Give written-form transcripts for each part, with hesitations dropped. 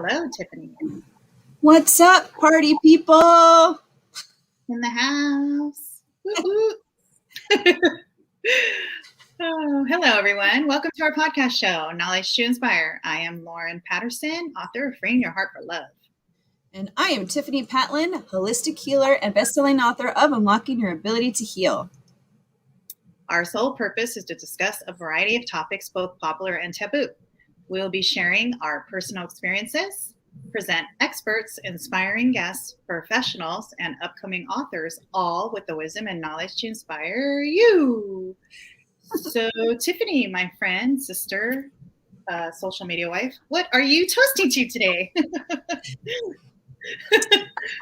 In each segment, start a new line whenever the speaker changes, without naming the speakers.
Hello, Tiffany.
What's up, party people?
In the house. Oh, hello, everyone. Welcome to our podcast show, Knowledge to Inspire. I am Lauren Patterson, author of Freeing Your Heart for Love.
And I am Tiffany Patlin, holistic healer and bestselling author of Unlocking Your Ability to Heal.
Our sole purpose is to discuss a variety of topics, both popular and taboo. We'll be sharing our personal experiences, present experts, inspiring guests, professionals, and upcoming authors, all with the wisdom and knowledge to inspire you. So, Tiffany, my friend, sister, social media wife, what are you toasting to today?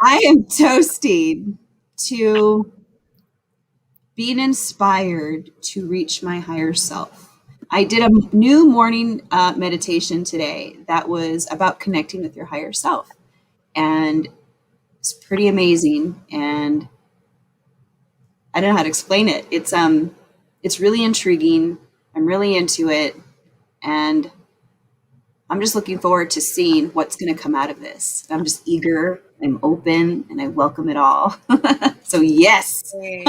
I am toasting to being inspired to reach my higher self. I did a new morning meditation today that was about connecting with your higher self. And it's pretty amazing. And I don't know how to explain it. It's really intriguing. I'm really into it. And I'm just looking forward to seeing what's going to come out of this. I'm just eager, I'm open, and I welcome it all. So yes.
Hey.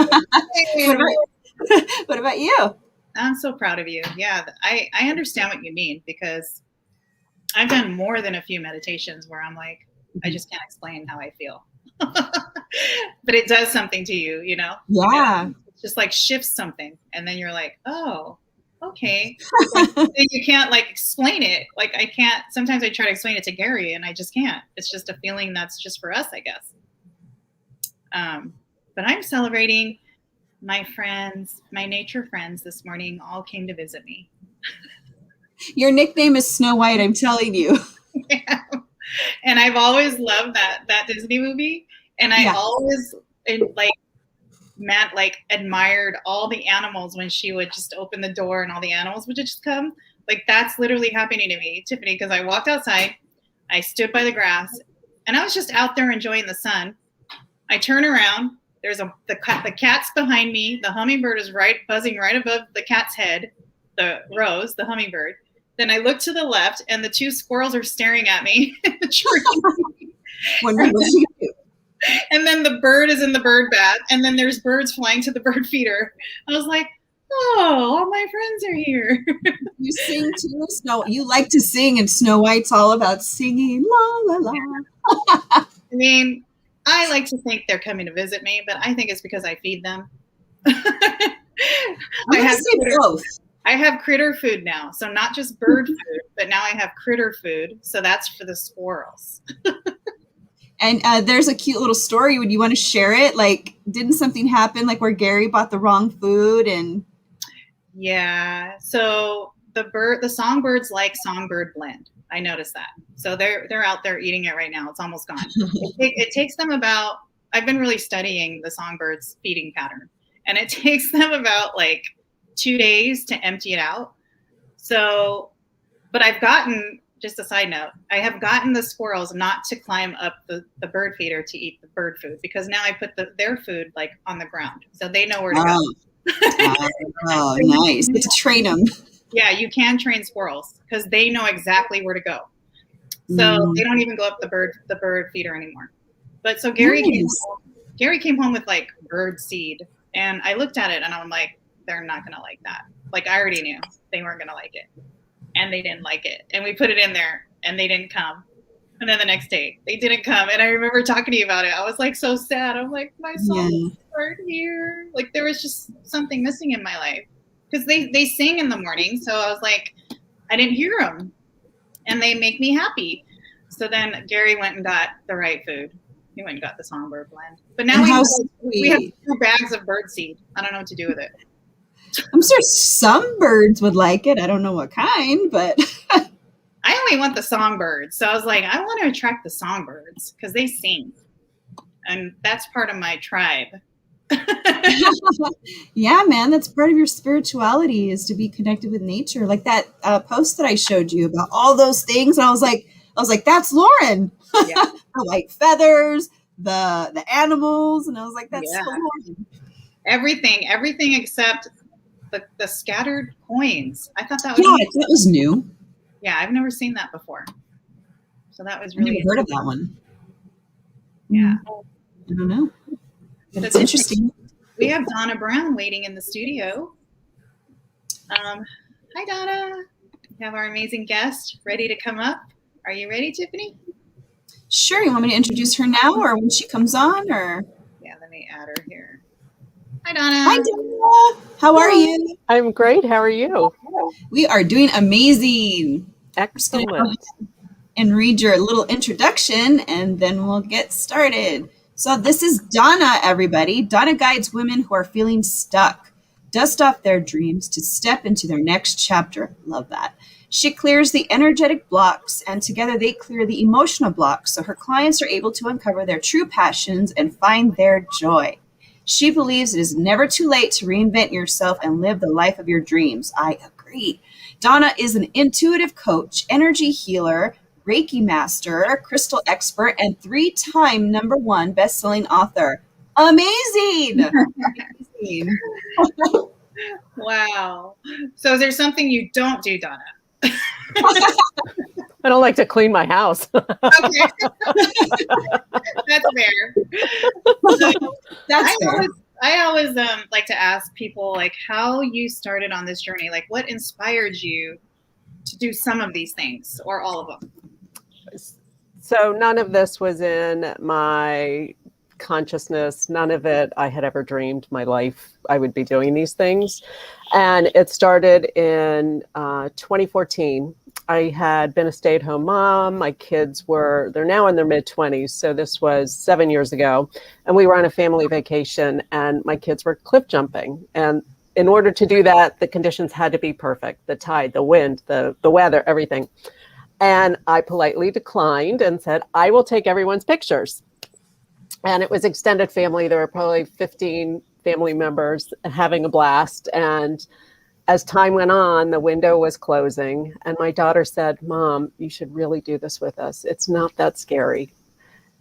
What about you?
I'm so proud of you. Yeah, I understand what you mean, because I've done more than a few meditations where I'm like, I just can't explain how I feel. But it does something to you, you know?
Yeah.
It just like shifts something. And then you're like, oh, okay. You can't like explain it. Like I can't, sometimes I try to explain it to Gary and I just can't. It's just a feeling that's just for us, I guess. But I'm celebrating my friends, my nature friends this morning all came to visit me.
Your nickname is Snow White, I'm telling you.
Yeah. And I've always loved that Disney movie. And I always admired all the animals when she would just open the door and all the animals would just come. Like that's literally happening to me, Tiffany, because I walked outside, I stood by the grass, and I was just out there enjoying the sun. I turn around, there's the cat's behind me, the hummingbird is buzzing right above the cat's head, the rose, the hummingbird. Then I look to the left, and the two squirrels are staring at me in the tree. And then the bird is in the bird bath, and then there's birds flying to the bird feeder. I was like, oh, all my friends are here.
You sing too, Snow. You like to sing, and Snow White's all about singing. La la la.
I mean, I like to think they're coming to visit me, but I think it's because I feed them. I have critter food now, so not just bird food, but now I have critter food. So that's for the squirrels.
And there's a cute little story. Would you want to share it? Like, didn't something happen like where Gary bought the wrong food? And
yeah, so the songbirds like songbird blend. I noticed that. So they're out there eating it right now. It's almost gone. It takes them about. I've been really studying the songbirds' feeding pattern, and it takes them about like 2 days to empty it out. So, but I've gotten. Just a side note, I have gotten the squirrels not to climb up the bird feeder to eat the bird food, because now I put their food like on the ground, so they know where to go.
Oh, nice. To train them.
Yeah, you can train squirrels because they know exactly where to go. So they don't even go up the bird feeder anymore. But so Gary came home with like bird seed, and I looked at it and I'm like, they're not gonna like that. Like I already knew they weren't gonna like it. And they didn't like it. And we put it in there and they didn't come. And then the next day they didn't come. And I remember talking to you about it. I was like so sad. I'm like, my songs aren't here. Like there was just something missing in my life. Because they sing in the morning. So I was like, I didn't hear them. And they make me happy. So then Gary went and got the right food. He went and got the songbird blend. But now we have 2 bags of bird seed. I don't know what to do with it.
I'm sure some birds would like it. I don't know what kind, but
I only want the songbirds. So I was like, I want to attract the songbirds because they sing. And that's part of my tribe.
Yeah, man, that's part of your spirituality, is to be connected with nature. Like that post that I showed you about all those things. And I was like, that's Lauren. Yeah. The white feathers, the animals. And I was like, that's so Lauren.
Everything except the scattered coins. I thought that was
that was new.
Yeah, I've never seen that before. So that was
I never
really
heard of that one.
Yeah.
I don't know. But
So
it's interesting.
We have Donna Brown waiting in the studio. Hi, Donna. We have our amazing guest ready to come up. Are you ready, Tiffany?
Sure. You want me to introduce her now or when she comes on? Or
Yeah, let me add her here. Hi, Donna.
Hi, Donna. How are you?
I'm great. How are you?
We are doing amazing.
Excellent.
I'm just going to and read your little introduction, and then we'll get started. So this is Donna, everybody. Donna guides women who are feeling stuck, dust off their dreams to step into their next chapter. Love that. She clears the energetic blocks, and together they clear the emotional blocks so her clients are able to uncover their true passions and find their joy. She believes it is never too late to reinvent yourself and live the life of your dreams. I agree. Donna is an intuitive coach, energy healer, Reiki Master, crystal expert, and 3-time #1 bestselling author. Amazing! Amazing.
Wow. So is there something you don't do, Donna?
I don't like to clean my house.
Okay. That's fair.
That's fair.
I always like to ask people like how you started on this journey. Like what inspired you to do some of these things or all of them?
So none of this was in my consciousness. None of it I had ever dreamed my life I would be doing these things. And it started in 2014. I had been a stay-at-home mom. My kids they're now in their mid-20s. So this was 7 years ago. And we were on a family vacation and my kids were cliff jumping. And in order to do that, the conditions had to be perfect. The tide, the wind, the weather, everything. And I politely declined and said, I will take everyone's pictures. And it was extended family. There were probably 15 family members having a blast. And as time went on, the window was closing. And my daughter said, Mom, you should really do this with us. It's not that scary.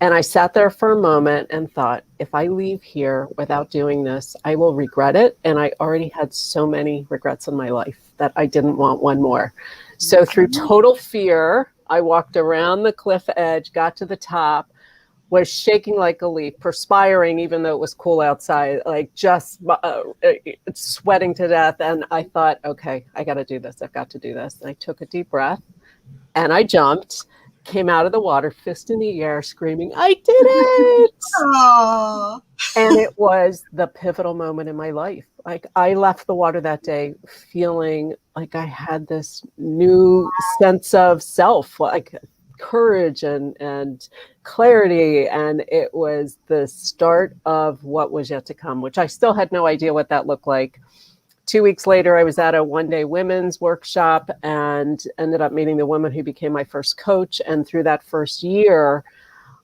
And I sat there for a moment and thought, if I leave here without doing this, I will regret it. And I already had so many regrets in my life that I didn't want one more. So through total fear, I walked around the cliff edge, got to the top, was shaking like a leaf, perspiring, even though it was cool outside, like just sweating to death. And I thought, okay, I got to do this. I've got to do this. And I took a deep breath and I jumped, came out of the water, fist in the air, screaming, I did it.
Aww.
And it was the pivotal moment in my life. Like I left the water that day feeling like I had this new sense of self, like courage and clarity. And it was the start of what was yet to come, which I still had no idea what that looked like. 2 weeks later, I was at a one-day women's workshop and ended up meeting the woman who became my first coach. And through that first year,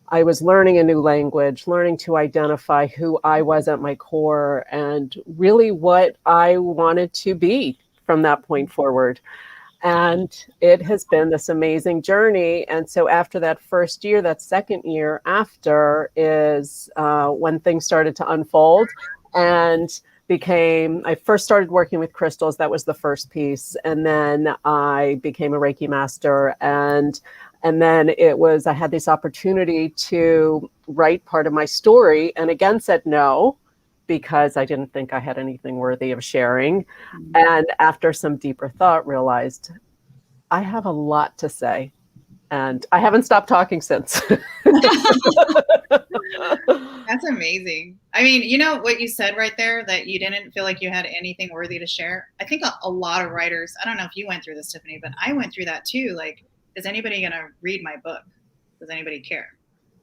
I was learning a new language, learning to identify who I was at my core and really what I wanted to be from that point forward. And it has been this amazing journey. And so after that first year, that second year after is when things started to unfold and I first started working with crystals. That was the first piece. And then I became a Reiki Master. And then I had this opportunity to write part of my story and again said no, because I didn't think I had anything worthy of sharing. Mm-hmm. And after some deeper thought, realized I have a lot to say. And I haven't stopped talking since.
That's amazing. I mean, you know what you said right there, that you didn't feel like you had anything worthy to share. I think a lot of writers, I don't know if you went through this, Tiffany, but I went through that too. Like, is anybody going to read my book? Does anybody care?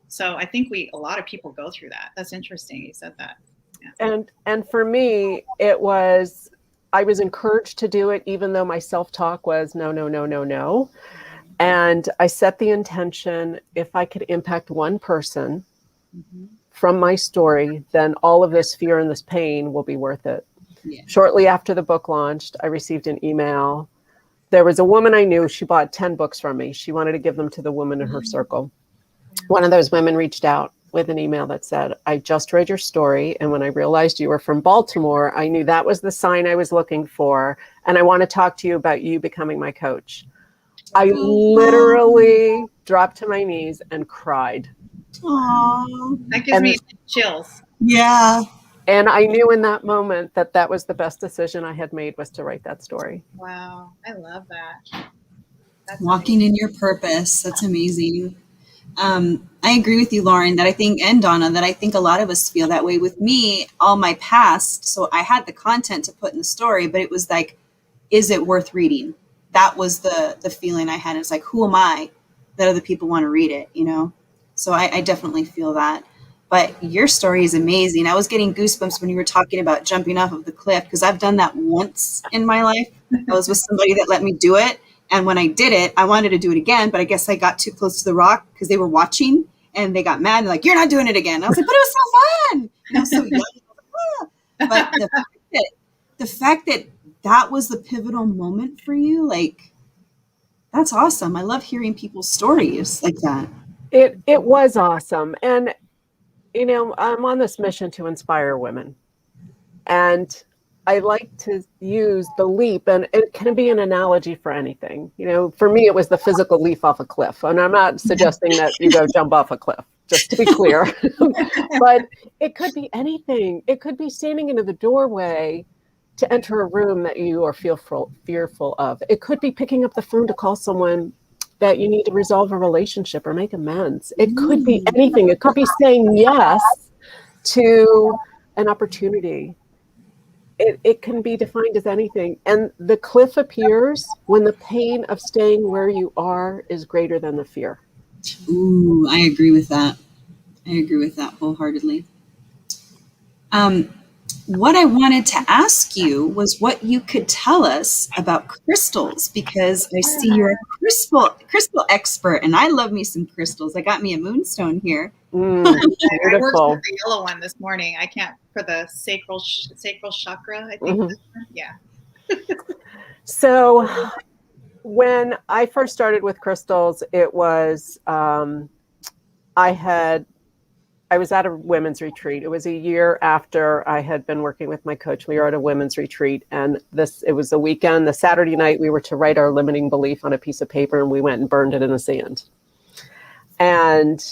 So I think a lot of people go through that. That's interesting. You said that. Yeah.
And for me, I was encouraged to do it, even though my self-talk was no, no, no, no, no. And I set the intention, if I could impact one person from my story, then all of this fear and this pain will be worth it. Yeah. Shortly after the book launched, I received an email. There was a woman I knew. She bought 10 books from me. She wanted to give them to the women in her circle. One of those women reached out with an email that said, I just read your story. And when I realized you were from Baltimore, I knew that was the sign I was looking for. And I want to talk to you about you becoming my coach. I literally dropped to my knees and cried.
Aww.
That gives me chills.
Yeah.
And I knew in that moment that that was the best decision I had made, was to write that story.
Wow. I love that. That's
Walking
amazing.
in your purpose. That's amazing. I agree with you, Lauren, that I think, and Donna, that I think a lot of us feel that way. With me, all my past, so I had the content to put in the story, but it was like, is it worth reading? That was the feeling I had. It's like, who am I that other people want to read it, you know? So I definitely feel that. But your story is amazing. I was getting goosebumps when you were talking about jumping off of the cliff, because I've done that once in my life. I was with somebody that let me do it. And when I did it, I wanted to do it again, but I guess I got too close to the rock because they were watching and they got mad and like, you're not doing it again. I was like, but it was so fun. And I was so young. But the fact that that was the pivotal moment for you, like, that's awesome. I love hearing people's stories like that.
It was awesome. And, you know, I'm on this mission to inspire women. And I like to use the leap, and it can be an analogy for anything. You know, for me, it was the physical leap off a cliff. And I'm not suggesting that you go jump off a cliff, just to be clear. But it could be anything. It could be standing into the doorway to enter a room that you are fearful of. It could be picking up the phone to call someone that you need to resolve a relationship or make amends. It could be anything. It could be saying yes to an opportunity. It can be defined as anything. And the cliff appears when the pain of staying where you are is greater than the fear.
Ooh, I agree with that. I agree with that wholeheartedly. What I wanted to ask you was what you could tell us about crystals, because I see you're a crystal expert, and I love me some crystals. I got me a moonstone here.
I worked
Beautiful.
with the yellow one this morning. I can't, for the sacral chakra, I think.
Mhm.
Yeah.
So when I first started with crystals, it was I was at a women's retreat. It was a year after I had been working with my coach. We were at a women's retreat, and it was a weekend. The Saturday night, we were to write our limiting belief on a piece of paper, and we went and burned it in the sand. And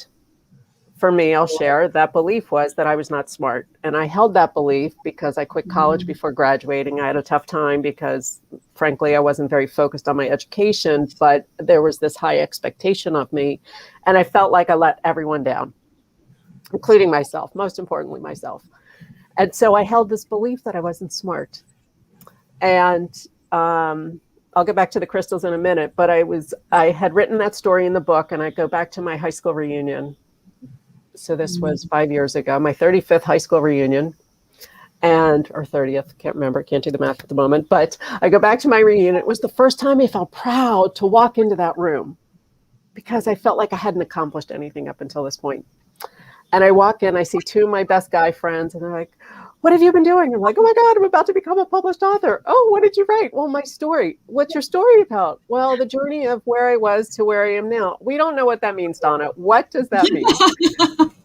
for me, I'll share, that belief was that I was not smart. And I held that belief because I quit college before graduating. I had a tough time because, frankly, I wasn't very focused on my education, but there was this high expectation of me. And I felt like I let everyone down, including myself, most importantly, myself. And so I held this belief that I wasn't smart. And I'll get back to the crystals in a minute, but I had written that story in the book, and I go back to my high school reunion. So this was 5 years ago, my 35th high school reunion, or 30th, can't remember, can't do the math at the moment, but I go back to my reunion. It was the first time I felt proud to walk into that room because I felt like I hadn't accomplished anything up until this point. And I walk in, I see two of my best guy friends, and they're like, what have you been doing? I'm like, oh my God, I'm about to become a published author. Oh, what did you write? Well, my story. What's your story about? Well, the journey of where I was to where I am now. We don't know what that means, Donna. What does that mean?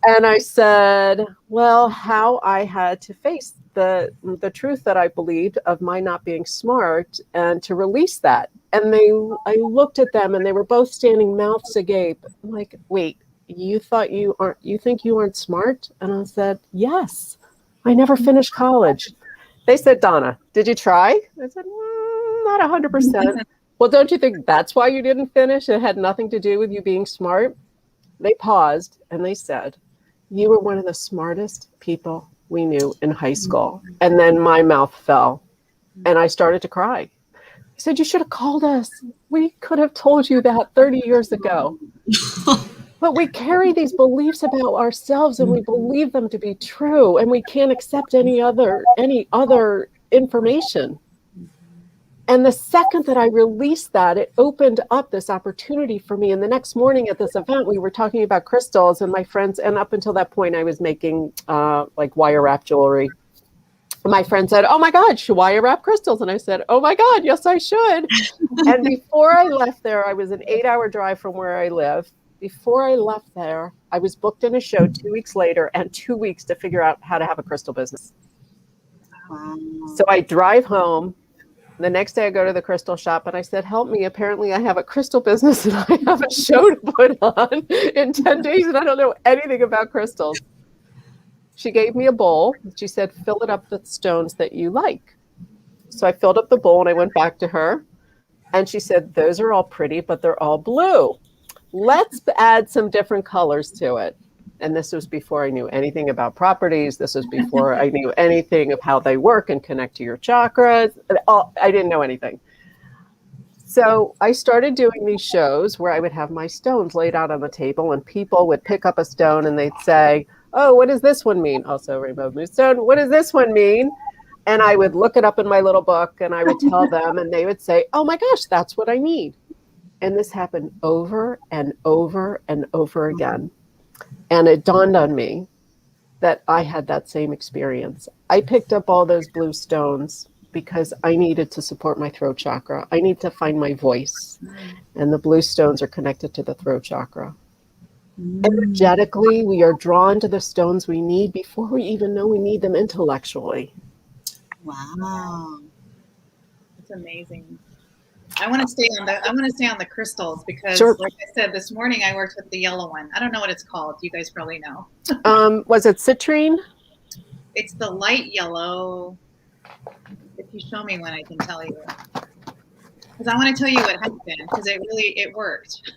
And I said, well, how I had to face the truth that I believed of my not being smart and to release that. And I looked at them, and they were both standing mouths agape. I'm like, wait, you think you aren't smart? And I said, yes, I never finished college. They said, Donna, did you try? I said, not 100%. Well, don't you think that's why you didn't finish? It had nothing to do with you being smart. They paused and they said, you were one of the smartest people we knew in high school. And then my mouth fell and I started to cry. He said, you should have called us. We could have told you that 30 years ago. But we carry these beliefs about ourselves and we believe them to be true, and we can't accept any other information. And the second that I released that, it opened up this opportunity for me. And the next morning at this event, we were talking about crystals, and my friends, and up until that point, I was making like wire wrap jewelry. My friend said, oh my God, should wire wrap crystals? And I said, oh my God, yes, I should. And before I left there, I was an 8-hour drive from where I live. Before I left there, I was booked in a show 2 weeks later and 2 weeks to figure out how to have a crystal business.
Wow.
So I drive home The next day I go to the crystal shop and I said, help me. Apparently I have a crystal business and I have a show to put on in 10 days and I don't know anything about crystals. She gave me a bowl. She said, fill it up with stones that you like. So I filled up the bowl and I went back to her and she said, those are all pretty, but they're all blue. Let's add some different colors to it. And this was before I knew anything about properties. This was before I knew anything of how they work and connect to your chakras. I didn't know anything. So I started doing these shows where I would have my stones laid out on the table and people would pick up a stone and they'd say, oh, what does this one mean? Also rainbow moonstone. What does this one mean? And I would look it up in my little book and I would tell them and they would say, oh my gosh, that's what I need. And this happened over and over and over again. And it dawned on me that I had that same experience. I picked up all those blue stones because I needed to support my throat chakra. I need to find my voice. And the blue stones are connected to the throat chakra. Energetically, we are drawn to the stones we need before we even know we need them intellectually.
Wow.
That's amazing. I want to stay on the crystals because,
Sure.
like I said, this morning I worked with the yellow one. I don't know what it's called. You guys probably know.
Was it citrine?
It's the light yellow. If you show me one, I can tell you. Because I want to tell you what happened because it worked.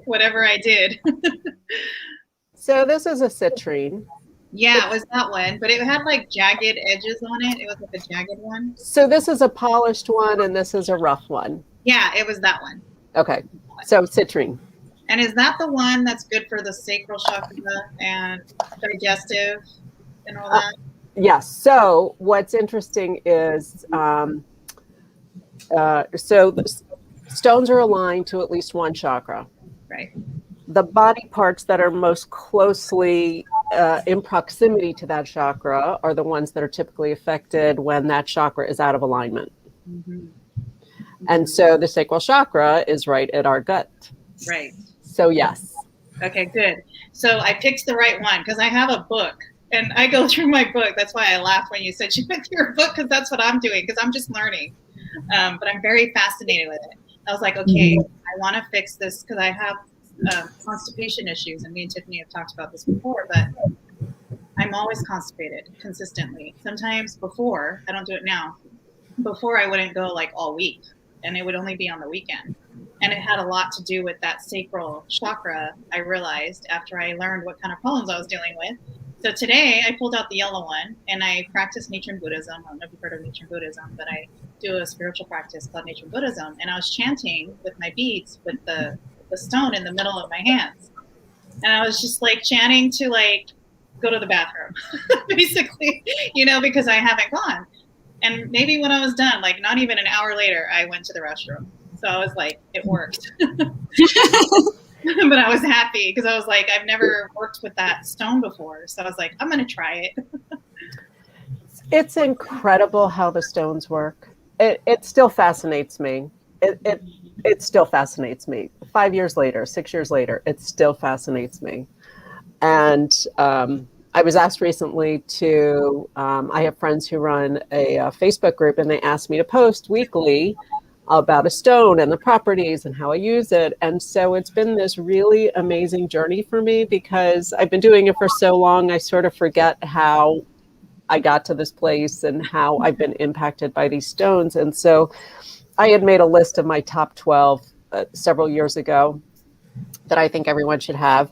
Whatever I did.
So this is a citrine.
Yeah, it was that one, but it had like jagged edges on it. It was like a jagged one.
So this is a polished one and this is a rough one.
Yeah, it was that one.
Okay, so citrine.
And is that the one that's good for the sacral chakra and digestive and all that?
Yes. So what's interesting is, so the stones are aligned to at least one chakra.
Right.
The body parts that are most closely in proximity to that chakra are the ones that are typically affected when that chakra is out of alignment.
Mm-hmm.
And so the sacral chakra is right at our gut.
Right.
So yes.
Okay, good. So I picked the right one because I have a book and I go through my book. That's why I laughed when you said you went through a book because that's what I'm doing because I'm just learning. But I'm very fascinated with it. I was like, okay, I want to fix this because I have constipation issues, and me and Tiffany have talked about this before, but I'm always constipated consistently. Sometimes before, I don't do it now, before I wouldn't go like all week, and it would only be on the weekend. And it had a lot to do with that sacral chakra, I realized after I learned what kind of problems I was dealing with. So today I pulled out the yellow one and I practice Nichiren Buddhism. I don't know if you've heard of Nichiren Buddhism, but I do a spiritual practice called Nichiren Buddhism. And I was chanting with my beads with the stone in the middle of my hands. And I was just like chanting to like go to the bathroom, basically, because I haven't gone. And maybe when I was done, like not even an hour later, I went to the restroom. So I was like, it worked. But I was happy because I was like, I've never worked with that stone before. So I was like, I'm going to try it.
It's incredible how the stones work. It still fascinates me. It still fascinates me. 5 years later, 6 years later, it still fascinates me. And I was asked recently to, I have friends who run a Facebook group and they asked me to post weekly about a stone and the properties and how I use it. And so it's been this really amazing journey for me because I've been doing it for so long, I sort of forget how I got to this place and how I've been impacted by these stones. And so I had made a list of my top 12 several years ago that I think everyone should have.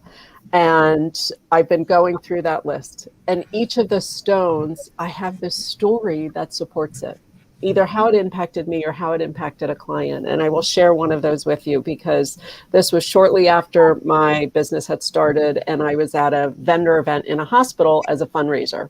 And I've been going through that list. And each of the stones, I have this story that supports it, either how it impacted me or how it impacted a client. And I will share one of those with you because this was shortly after my business had started and I was at a vendor event in a hospital as a fundraiser.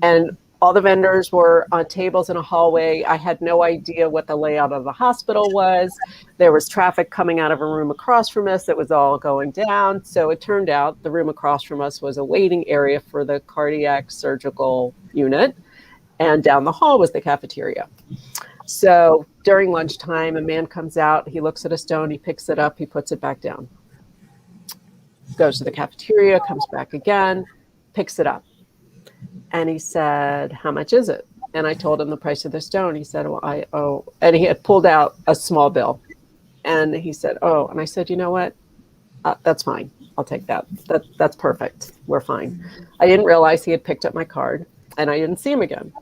And all the vendors were on tables in a hallway. I had no idea what the layout of the hospital was. There was traffic coming out of a room across from us that was all going down. So it turned out the room across from us was a waiting area for the cardiac surgical unit. And down the hall was the cafeteria. So during lunchtime, a man comes out, he looks at a stone, he picks it up, he puts it back down. Goes to the cafeteria, comes back again, picks it up. And he said, how much is it? And I told him the price of the stone. He said, well, I owe, and he had pulled out a small bill. And he said, oh, and I said, you know what? That's fine. I'll take that. That's perfect. We're fine. I didn't realize he had picked up my card, and I didn't see him again.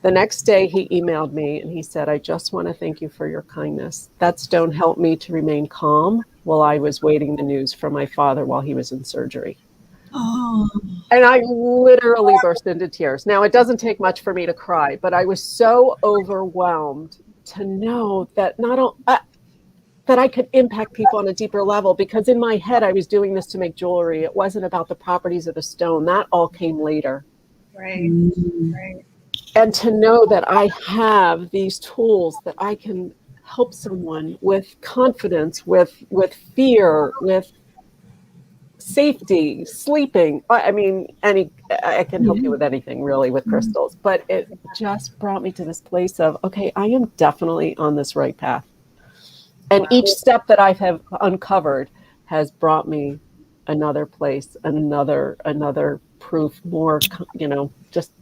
The next day he emailed me and he said, I just want to thank you for your kindness. That stone helped me to remain calm while I was waiting the news from my father while he was in surgery.
Oh.
And I literally burst into tears. Now, it doesn't take much for me to cry, but I was so overwhelmed to know that that I could impact people on a deeper level, because in my head, I was doing this to make jewelry. It wasn't about the properties of the stone. That all came later.
Right. Right.
And to know that I have these tools that I can help someone with confidence, with fear, with safety, sleeping. I mean, I can help you with anything really with crystals, but it just brought me to this place of, okay, I am definitely on this right path. And each step that I have uncovered has brought me another place, another proof, more, just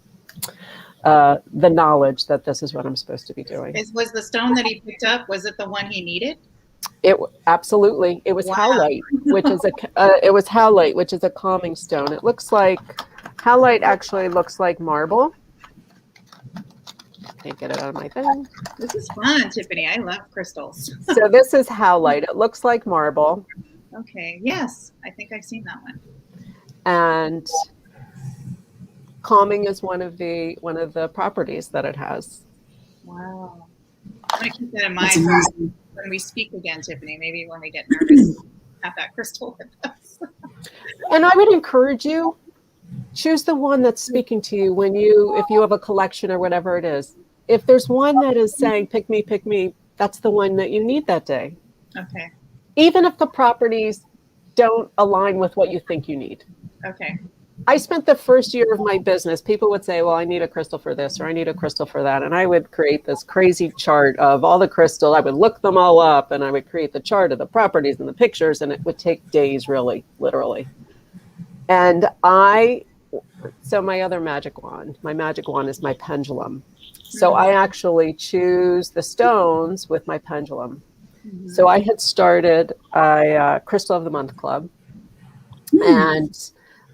the knowledge that this is what I'm supposed to be doing.
Was the stone that he picked up, was it the one he needed?
Absolutely. It was howlite, which is a calming stone. It looks like howlite actually looks like marble. Can't get it out of my thing.
This is fun, Tiffany. I love crystals.
So this is howlite. It looks like marble.
Okay. Yes, I think I've seen that one.
And calming is one of the properties that it has.
Wow. I'm gonna keep that in mind when we speak again, Tiffany. Maybe when we get nervous, have that crystal with us.
And I would encourage you, choose the one that's speaking to you if you have a collection or whatever it is. If there's one that is saying, pick me, that's the one that you need that day.
Okay.
Even if the properties don't align with what you think you need.
Okay.
I spent the first year of my business, people would say, well, I need a crystal for this, or I need a crystal for that. And I would create this crazy chart of all the crystal. I would look them all up, and I would create the chart of the properties and the pictures, and it would take days, really, literally. And so my other magic wand is my pendulum. So I actually choose the stones with my pendulum. Mm-hmm. So I had started a Crystal of the Month club. And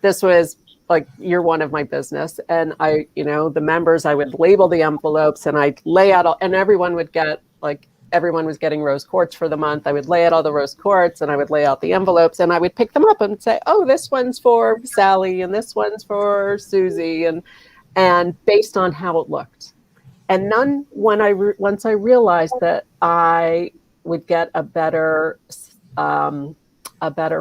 this was like year one of my business. And the members, I would label the envelopes and I'd lay out and everyone would get, like, everyone was getting rose quartz for the month. I would lay out all the rose quartz and I would lay out the envelopes and I would pick them up and say, oh, this one's for Sally and this one's for Susie. And based on how it looked. And then once I realized that I would get a better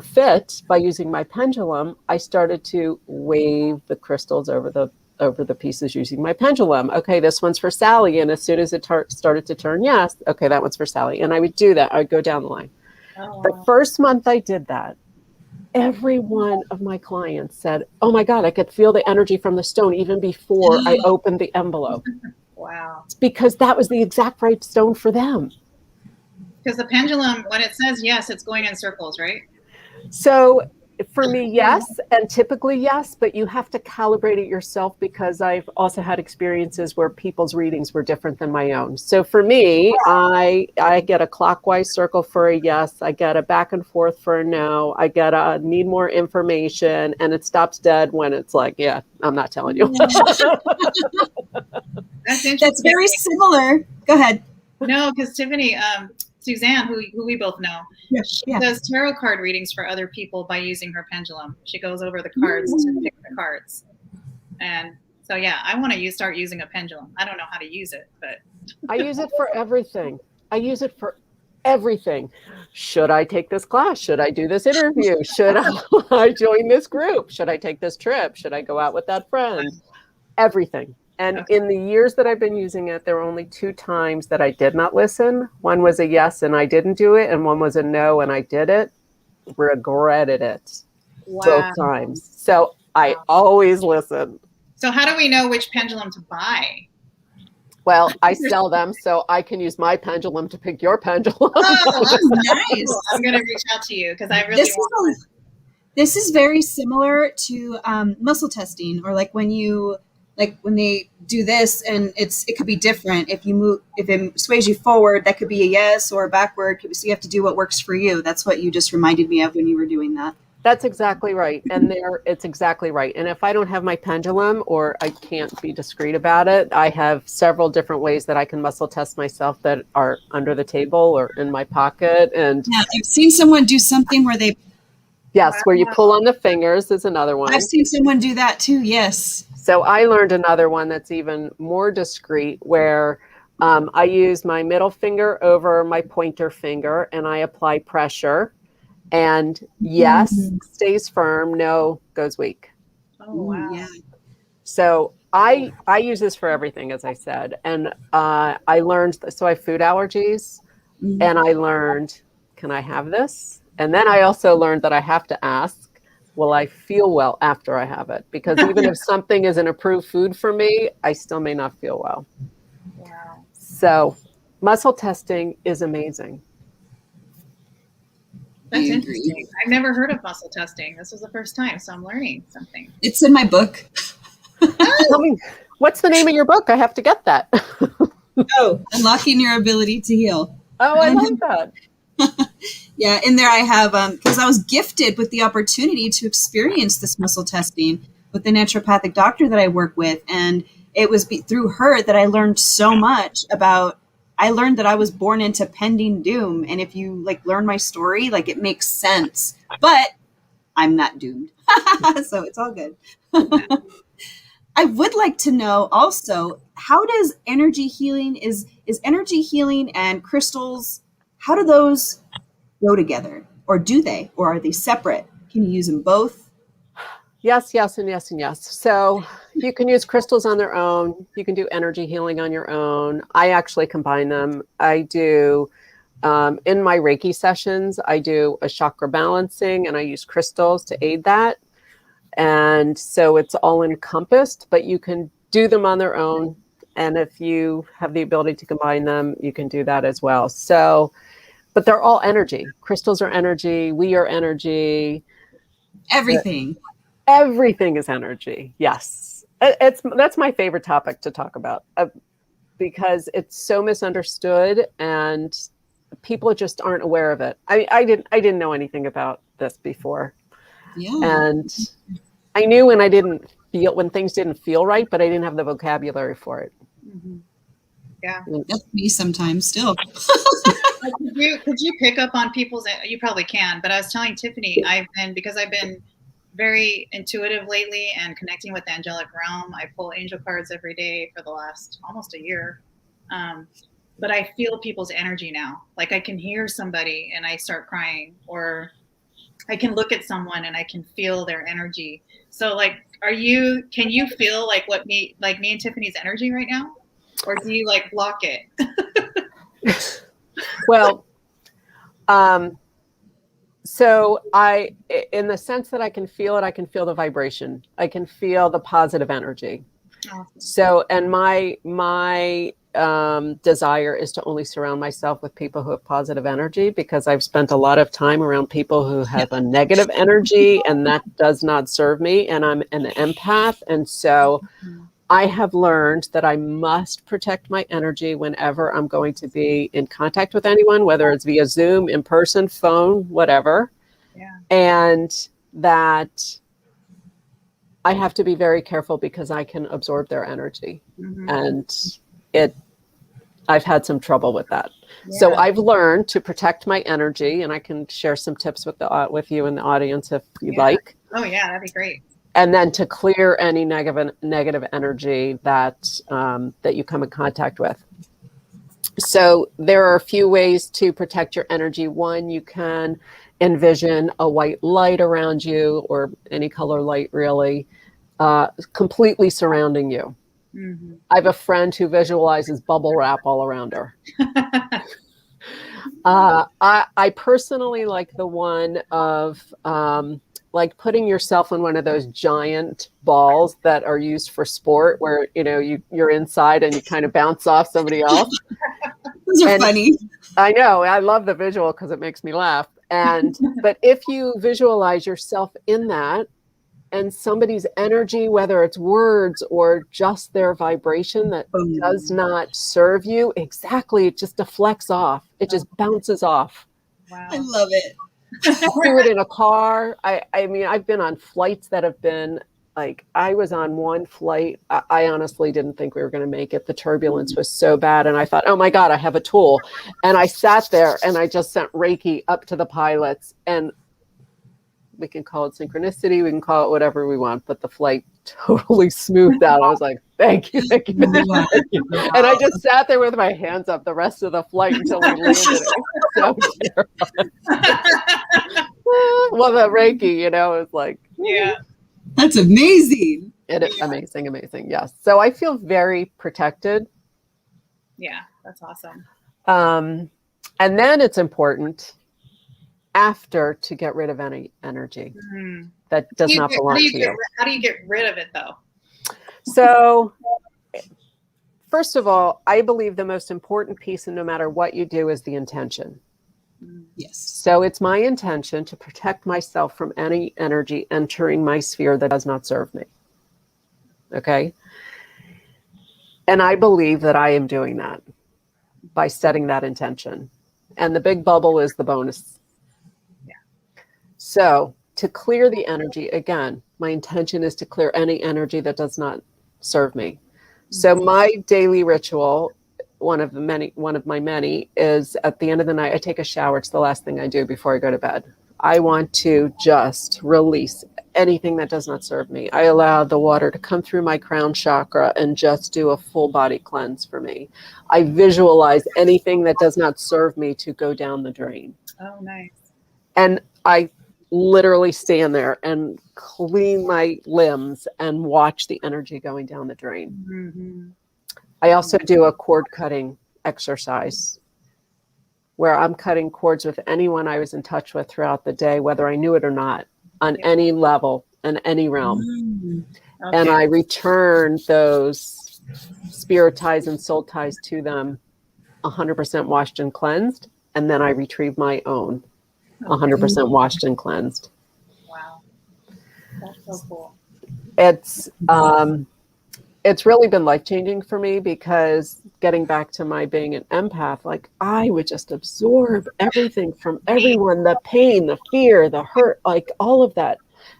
fit by using my pendulum, I started to wave the crystals over the pieces using my pendulum. Okay, this one's for Sally. And as soon as it started to turn yes, okay, that one's for Sally. And I would do that. I would go down the line. Oh. The first month I did that, every one of my clients said, oh my God, I could feel the energy from the stone even before I opened the envelope.
Wow.
It's because that was the exact right stone for them.
Because the pendulum, when it says yes, it's going in circles, right?
So for me, yes, and typically yes, but you have to calibrate it yourself because I've also had experiences where people's readings were different than my own. So for me, I get a clockwise circle for a yes, I get a back and forth for a no, I get a need more information, and it stops dead when it's like, yeah, I'm not telling you.
That's interesting.
That's very similar. Go ahead.
No, because Tiffany, Suzanne, who we both know, she does tarot card readings for other people by using her pendulum. She goes over the cards to pick the cards. And so, yeah, I want to start using a pendulum. I don't know how to use it, but.
I use it for everything. Should I take this class? Should I do this interview? Should I join this group? Should I take this trip? Should I go out with that friend? Everything. And in the years that I've been using it, there were only 2 times that I did not listen. One was a yes and I didn't do it. And one was a no and I did it. Regretted it both times. So I always listen.
So how do we know which pendulum to buy?
Well, I sell them, so I can use my pendulum to pick your pendulum.
Oh, that's nice. I'm going to reach out to you because I really want
This is very similar to muscle testing, or like when you like when they do this, and it could be different. If it sways you forward, that could be a yes, or backward. So you have to do what works for you. That's what you just reminded me of when you were doing that.
That's exactly right. And it's exactly right. And if I don't have my pendulum, or I can't be discreet about it, I have several different ways that I can muscle test myself that are under the table or in my pocket. And
yeah, I've seen someone do something where they,
yes, where you pull on the fingers is another one.
I've seen someone do that too. Yes.
So I learned another one that's even more discreet, where I use my middle finger over my pointer finger and I apply pressure. And yes, stays firm. No, goes weak.
Oh, wow.
Yeah.
So I use this for everything, as I said. And I learned, so I have food allergies, and I learned, can I have this? And then I also learned that I have to ask, will I feel well after I have it? Because even if something is an approved food for me, I still may not feel well.
Wow.
So muscle testing is amazing.
That's interesting. I've never heard of muscle testing. This was the first time, so I'm learning something.
It's in my book.
Tell me, what's the name of your book? I have to get that.
Unlocking Your Ability to Heal.
Oh, I love that.
Yeah, in there I have, because I was gifted with the opportunity to experience this muscle testing with the naturopathic doctor that I work with. And it was through her that I learned so much about, I learned that I was born into pending doom. And if you like learn my story, like it makes sense, but I'm not doomed. So it's all good. I would like to know also, how does energy healing, is energy healing and crystals, how do those go together, or do they, or are they separate? Can you use them both?
Yes, yes, and yes, and yes. So you can use crystals on their own. You can do energy healing on your own. I actually combine them. I do, in my Reiki sessions, I do a chakra balancing, and I use crystals to aid that. And so it's all encompassed, but you can do them on their own. And if you have the ability to combine them, you can do that as well. So, but they're all energy. Crystals are energy. We are energy.
Everything.
Everything is energy. Yes. That's my favorite topic to talk about, because it's so misunderstood and people just aren't aware of it. I didn't know anything about this before.
Yeah.
And I knew when things didn't feel right, but I didn't have the vocabulary for it.
Mm-hmm. Yeah.
That's me sometimes still.
Could you pick up on people's, you probably can, but I was telling Tiffany, because I've been very intuitive lately and connecting with the angelic realm. I pull angel cards every day for the last almost a year. But I feel people's energy now. Like I can hear somebody and I start crying, or I can look at someone and I can feel their energy. So like, can you feel like me and Tiffany's energy right now? Or do you like block it?
Well, so in the sense that I can feel it, I can feel the vibration. I can feel the positive energy.
Awesome.
So, and my desire is to only surround myself with people who have positive energy, because I've spent a lot of time around people who have a negative energy, and that does not serve me. And I'm an empath. And so I have learned that I must protect my energy whenever I'm going to be in contact with anyone, whether it's via Zoom, in person, phone, whatever.
Yeah.
And that I have to be very careful because I can absorb their energy.
Mm-hmm.
And I've had some trouble with that.
Yeah.
So I've learned to protect my energy, and I can share some tips with you in the audience if you'd like.
Oh yeah, that'd be great.
And then to clear any negative energy that you come in contact with. So there are a few ways to protect your energy. One, you can envision a white light around you, or any color light really, completely surrounding you.
Mm-hmm.
I have a friend who visualizes bubble wrap all around her. I personally like the one of like putting yourself in one of those giant balls that are used for sport, where you're inside and you kind of bounce off somebody else.
Those are funny.
I know. I love the visual because it makes me laugh. But if you visualize yourself in that, and somebody's energy, whether it's words or just their vibration that does not serve you, exactly, it just deflects off. It just bounces off.
Wow.
I love it.
Do it in a car. I mean, I've been on flights that have been like, I was on one flight. I honestly didn't think we were going to make it. The turbulence was so bad. And I thought, oh my God, I have a tool. And I sat there and I just sent Reiki up to the pilots, and we can call it synchronicity. We can call it whatever we want, but the flight totally smoothed out. I was like, thank you, thank you, thank you. And I just sat there with my hands up the rest of the flight until we landed. It was so terrifying. Well, the Reiki, you know, is like,
Yeah.
That's amazing.
It is amazing, amazing. Yes. So I feel very protected.
Yeah, that's awesome.
And then it's important after to get rid of any energy that does not belong to you.
How do you get rid of it though?
So first of all, I believe the most important piece, and no matter what you do, is the intention.
Yes.
So it's my intention to protect myself from any energy entering my sphere that does not serve me. Okay. And I believe that I am doing that by setting that intention. And the big bubble is the bonus.
Yeah.
So to clear the energy, again, my intention is to clear any energy that does not serve me. So my daily ritual, one of my many, is at the end of the night, I take a shower. It's the last thing I do before I go to bed. I want to just release anything that does not serve me. I allow the water to come through my crown chakra and just do a full body cleanse for me. I visualize anything that does not serve me to go down the drain.
Oh, nice.
And I literally stand there and clean my limbs and watch the energy going down the drain.
Mm-hmm.
I also do a cord cutting exercise where I'm cutting cords with anyone I was in touch with throughout the day, whether I knew it or not, on any level and any realm.
Okay.
And I return those spirit ties and soul ties to them 100% washed and cleansed. And then I retrieve my own 100% washed and cleansed.
Wow. That's so cool.
It's really been life-changing for me, because getting back to my being an empath, like I would just absorb everything from everyone, the pain, the fear, the hurt, like all of that.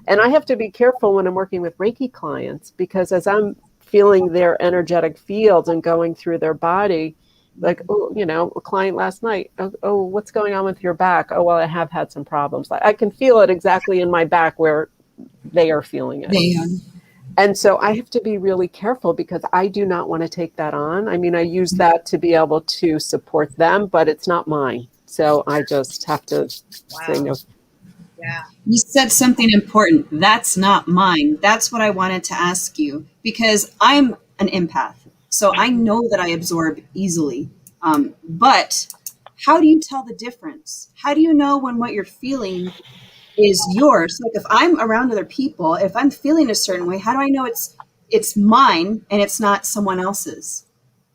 And I have to be careful when I'm working with Reiki clients, because as I'm feeling their energetic fields and going through their body, like, oh, you know, a client last night, oh, what's going on with your back? Oh, well, I have had some problems. Like I can feel it exactly in my back where they are feeling it. And so I have to be really careful, because I do not want to take that on. I mean, I use that to be able to support them, but it's not mine. So I just have to say no.
Yeah.
You said something important. That's not mine. That's what I wanted to ask you, because I'm an empath. So I know that I absorb easily. But how do you tell the difference? How do you know when what you're feeling is yours? Like if I'm around other people, if I'm feeling a certain way, how do I know it's mine and it's not someone else's?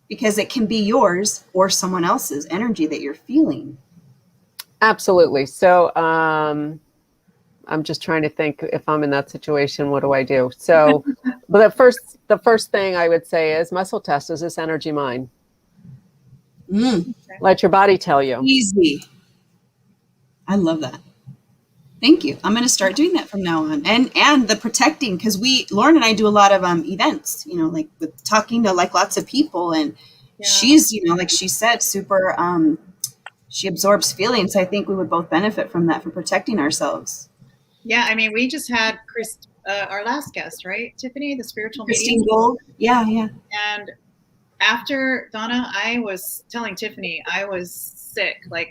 Because it can be yours or someone else's energy that you're feeling.
Absolutely. So I'm just trying to think, if I'm in that situation, what do I do? So but the first thing I would say is muscle test. Is this energy mine? Let your body tell you.
Easy. I love that. Thank you. I'm going to start doing that from now on. And the protecting, because Lauren and I do a lot of events, you know, like with talking to like lots of people, and she's, you know, like she said, super, she absorbs feelings. I think we would both benefit from that, for protecting ourselves.
Yeah. I mean, we just had our last guest, right? Tiffany, the spiritual
Christine
medium.
Gold. Yeah. Yeah.
And after Donna, I was telling Tiffany I was sick. Like,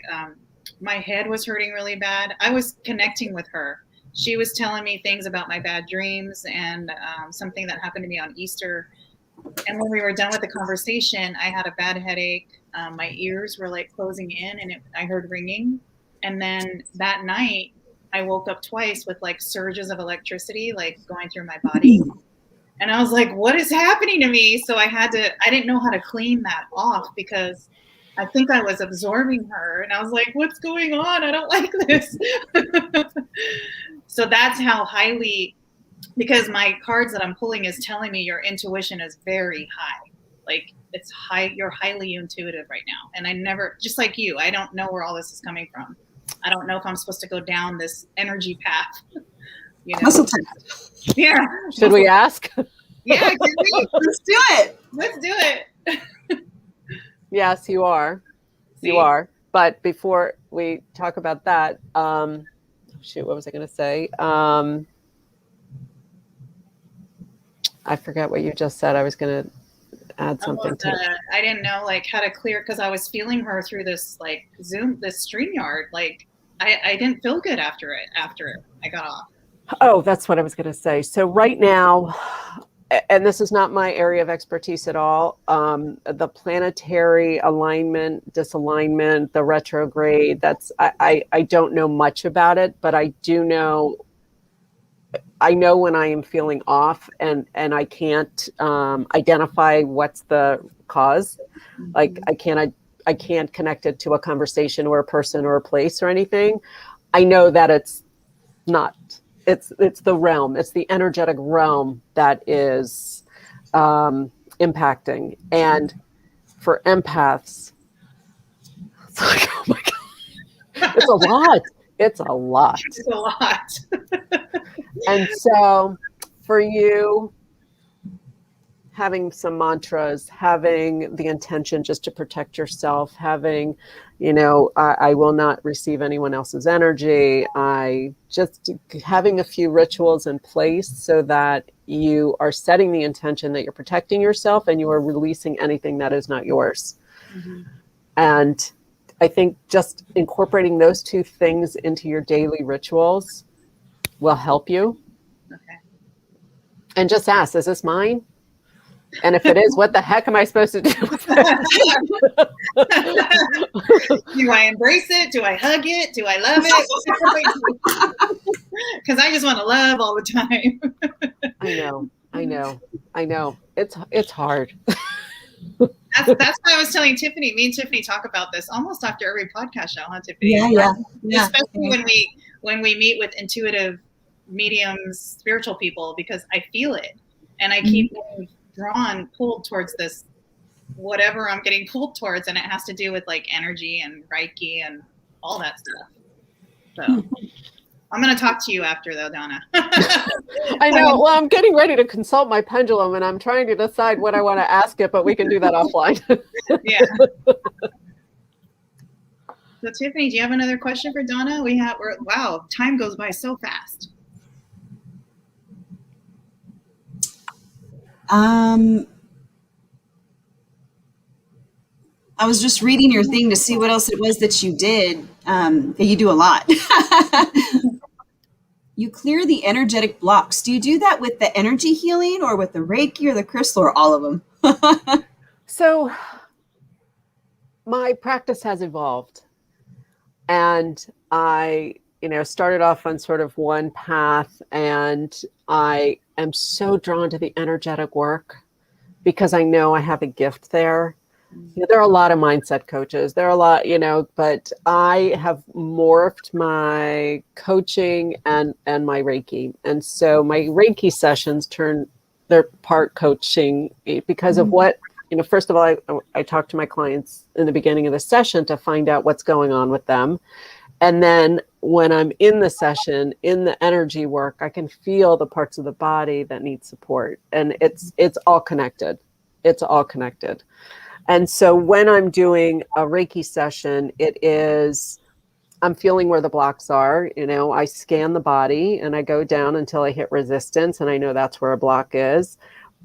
my head was hurting really bad. I was connecting with her. She was telling me things about my bad dreams and something that happened to me on Easter. And when we were done with the conversation, I had a bad headache. My ears were like closing in, and I heard ringing. And then that night, I woke up twice with like surges of electricity, like going through my body. And I was like, what is happening to me? So I didn't know how to clean that off, because I think I was absorbing her, and I was like, what's going on? I don't like this. So that's how highly because my cards that I'm pulling is telling me your intuition is very high. Like it's high, you're highly intuitive right now. And I never, just like you, I don't know where all this is coming from. I don't know if I'm supposed to go down this energy path. You know? Yeah.
Should we ask?
Yeah, let's do it. Let's do it.
Yes, you are. See? You are. But before we talk about that, shoot, what was I going to say? I forget what you just said. I was going to add something to it.
I didn't know like how to clear, because I was feeling her through this like Zoom, this StreamYard. Like I didn't feel good after I got off.
Oh, that's what I was going to say. So right now, and this is not my area of expertise at all, the planetary alignment, disalignment, the retrograde, I don't know much about it, but I do know, I know when I am feeling off and I can't identify what's the cause. Like I can't connect it to a conversation or a person or a place or anything. I know that it's not. It's the realm. It's the energetic realm that is impacting. And for empaths, it's like, oh my God, it's a lot. It's a lot.
It's a lot.
And so for you, having some mantras, having the intention just to protect yourself, having, you know, I will not receive anyone else's energy. I just having a few rituals in place so that you are setting the intention that you're protecting yourself and you are releasing anything that is not yours. Mm-hmm. And I think just incorporating those two things into your daily rituals will help you.
Okay.
And just ask, is this mine? And if it is, what the heck am I supposed to do with it?
Do I embrace it? Do I hug it? Do I love it? Because I just want to love all the time.
I know. It's hard.
That's why I was telling Tiffany. Me and Tiffany talk about this almost after every podcast show, huh, Tiffany?
Yeah.
Especially when we meet with intuitive mediums, spiritual people, because I feel it, and I keep getting pulled towards this, whatever I'm getting pulled towards, and it has to do with like energy and Reiki and all that stuff. So I'm going to talk to you after, though, Donna.
I know. Well, I'm getting ready to consult my pendulum, and I'm trying to decide what I want to ask it, but we can do that offline.
Yeah. So, Tiffany, do you have another question for Donna? Wow, time goes by so fast.
I was just reading your thing to see what else it was that you did. You do a lot. You clear the energetic blocks. Do you do that with the energy healing or with the Reiki or the crystal or all of them?
So my practice has evolved, and I, started off on sort of one path, and I am so drawn to the energetic work because I know I have a gift there. There are a lot of mindset coaches. There are a lot, but I have morphed my coaching and my Reiki. And so my Reiki sessions they're part coaching because of what, first of all, I talk to my clients in the beginning of the session to find out what's going on with them. And then when I'm in the session, in the energy work, I can feel the parts of the body that need support. And it's all connected. It's all connected. And so when I'm doing a Reiki session, I'm feeling where the blocks are. I scan the body and I go down until I hit resistance, and I know that's where a block is.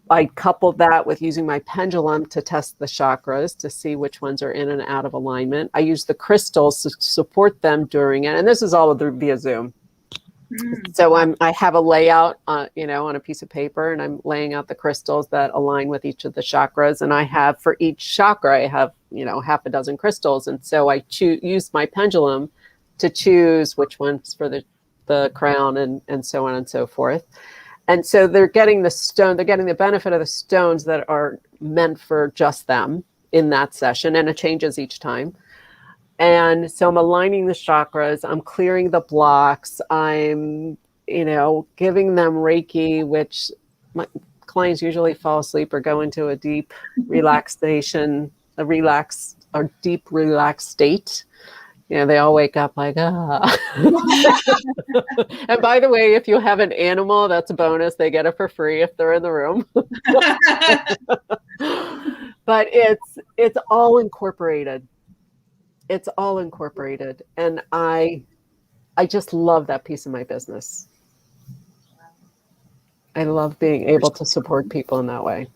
I couple that with using my pendulum to test the chakras to see which ones are in and out of alignment. I use the crystals to support them during it. And this is all via Zoom. So I have a layout, on a piece of paper, and I'm laying out the crystals that align with each of the chakras. And I have, for each chakra, I have, half a dozen crystals. And so I use my pendulum to choose which one's for the crown and so on and so forth. And so they're getting the benefit of the stones that are meant for just them in that session. And it changes each time. And so I'm aligning the chakras, I'm clearing the blocks, I'm giving them Reiki, which my clients usually fall asleep or go into a deep relaxation, deep relaxed state. They all wake up like, ah. And by the way, if you have an animal, that's a bonus. They get it for free if they're in the room. But it's all incorporated. It's all incorporated. And I just love that piece of my business. I love being able to support people in that way.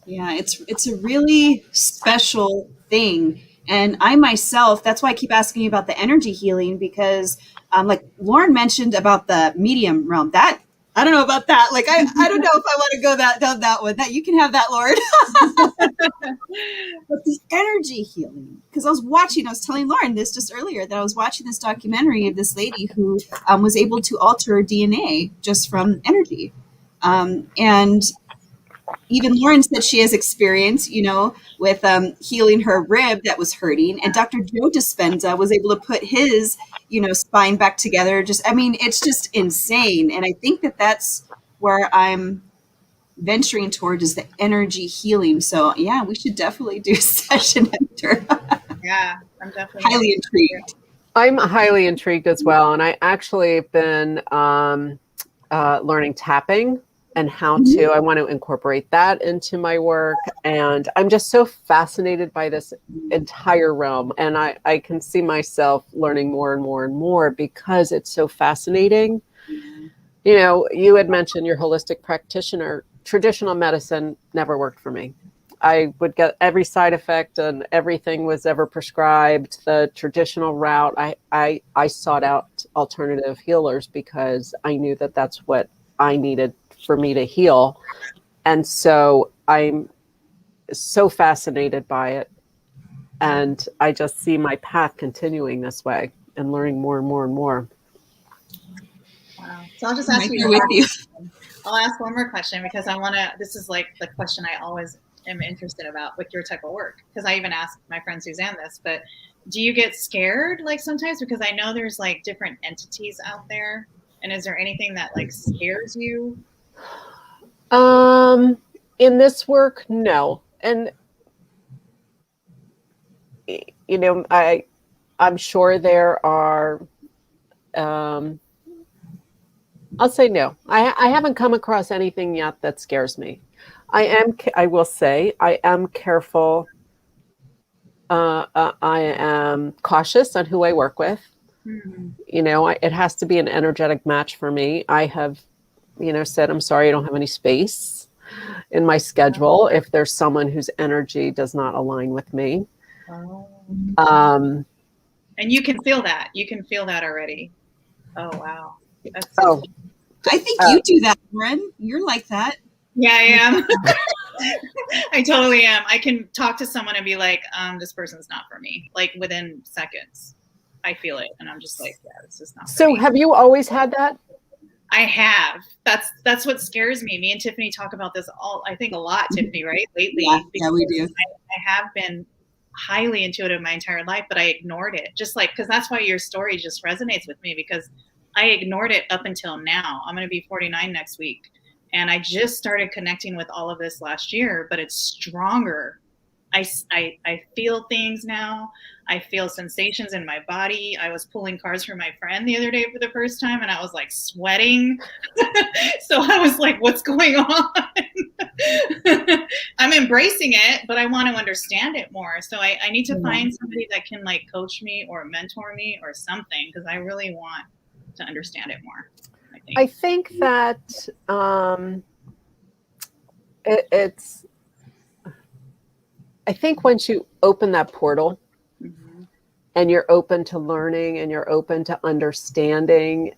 Yeah, it's a really special thing. And I myself, that's why I keep asking you about the energy healing, because like Lauren mentioned about the medium realm, that I don't know about that. Like, I don't know if I want to go down that one. That you can have that, Lauren. But the energy healing, because I was telling Lauren this just earlier, that I was watching this documentary of this lady who was able to alter DNA just from energy. And even Lauren said she has experience, with healing her rib that was hurting. And Dr. Joe Dispenza was able to put his, spine back together. It's just insane. And I think that that's where I'm venturing toward, is the energy healing. So yeah, we should definitely do a session after.
Yeah, I'm definitely
highly intrigued.
I'm highly intrigued as well. And I actually have been learning tapping and how to, I want to incorporate that into my work. And I'm just so fascinated by this entire realm. And I can see myself learning more and more and more because it's so fascinating. You had mentioned your holistic practitioner. Traditional medicine never worked for me. I would get every side effect and everything was ever prescribed. The traditional route, I sought out alternative healers because I knew that that's what I needed for me to heal. And so I'm so fascinated by it. And I just see my path continuing this way and learning more and more and more.
Wow. So I'll just ask you. I'll ask one more question because this is like the question I always am interested about with your type of work. Because I even asked my friend Suzanne this, but do you get scared like sometimes? Because I know there's like different entities out there. And is there anything that like scares you?
In this work, no. And I'm sure there are, I'll say no. I haven't come across anything yet that scares me. I will say I am careful. I am cautious on who I work with. Mm-hmm. It has to be an energetic match for me. I have, said, I'm sorry, I don't have any space in my schedule if there's someone whose energy does not align with me.
Oh. And you can feel that. You can feel that already. Oh, wow.
I think you do that, Lauren. You're like that.
Yeah, I am. I totally am. I can talk to someone and be like, this person's not for me. Like within seconds, I feel it. And I'm just like, yeah, this is not for me.
So have you always had that?
I have. That's what scares me. Me and Tiffany talk about this I think a lot, Tiffany, right? Lately.
Yeah, we do.
I have been highly intuitive my entire life, but I ignored it. Just like, because that's why your story just resonates with me, because I ignored it up until now. I'm going to be 49 next week. And I just started connecting with all of this last year, but it's stronger. I feel things now. I feel sensations in my body. I was pulling cards for my friend the other day for the first time, and I was like sweating. So I was like, what's going on? I'm embracing it, but I want to understand it more. So I need to find somebody that can like coach me or mentor me or something, because I really want to understand it more.
I think that I think once you open that portal and you're open to learning and you're open to understanding,